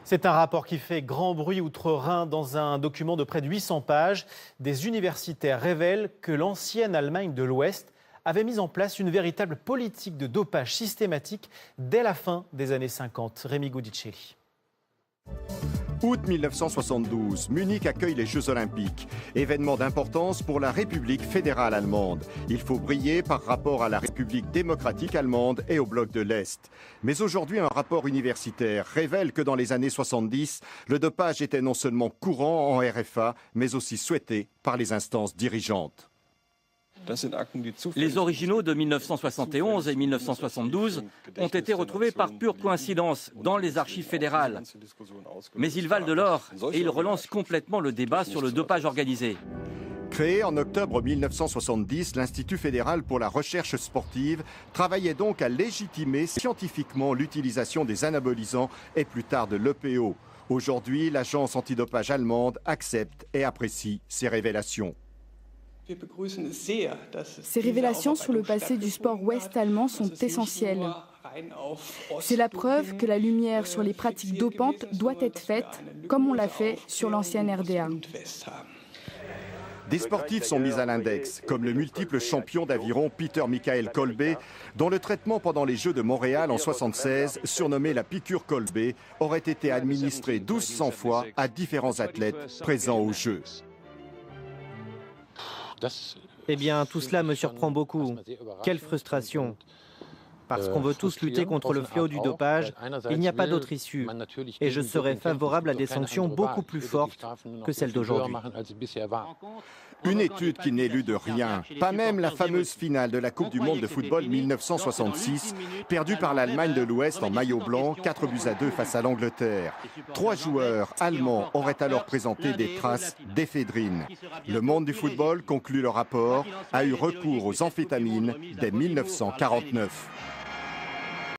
C'est un rapport qui fait grand bruit outre-Rhin dans un document de près de 800 pages. Des universitaires révèlent que l'ancienne Allemagne de l'Ouest avait mis en place une véritable politique de dopage systématique dès la fin des années 50. Rémi Goudicelli. Août 1972, Munich accueille les Jeux Olympiques. Événement d'importance pour la République fédérale allemande. Il faut briller par rapport à la République démocratique allemande et au bloc de l'Est. Mais aujourd'hui, un rapport universitaire révèle que dans les années 70, le dopage était non seulement courant en RFA, mais aussi souhaité par les instances dirigeantes. Les originaux de 1971 et 1972 ont été retrouvés par pure coïncidence dans les archives fédérales. Mais ils valent de l'or et ils relancent complètement le débat sur le dopage organisé. Créé en octobre 1970, l'Institut fédéral pour la recherche sportive travaillait donc à légitimer scientifiquement l'utilisation des anabolisants et plus tard de l'EPO. Aujourd'hui, l'agence antidopage allemande accepte et apprécie ces révélations. Ces révélations sur le passé du sport ouest-allemand sont essentielles. C'est la preuve que la lumière sur les pratiques dopantes doit être faite, comme on l'a fait sur l'ancienne RDA. Des sportifs sont mis à l'index, comme le multiple champion d'aviron Peter Michael Kolbe, dont le traitement pendant les Jeux de Montréal en 1976, surnommé la piqûre Kolbe, aurait été administré 1200 fois à différents athlètes présents aux Jeux. Eh bien, tout cela me surprend beaucoup. Quelle frustration. Parce qu'on veut tous lutter contre le fléau du dopage, il n'y a pas d'autre issue. Et je serais favorable à des sanctions beaucoup plus fortes que celles d'aujourd'hui. Une étude qui n'est lue de rien, pas même la fameuse finale de la Coupe du Monde de football 1966, perdue par l'Allemagne de l'Ouest en maillot blanc, 4-2 face à l'Angleterre. 3 joueurs allemands auraient alors présenté des traces d'éphédrine. Le monde du football, conclut le rapport, a eu recours aux amphétamines dès 1949.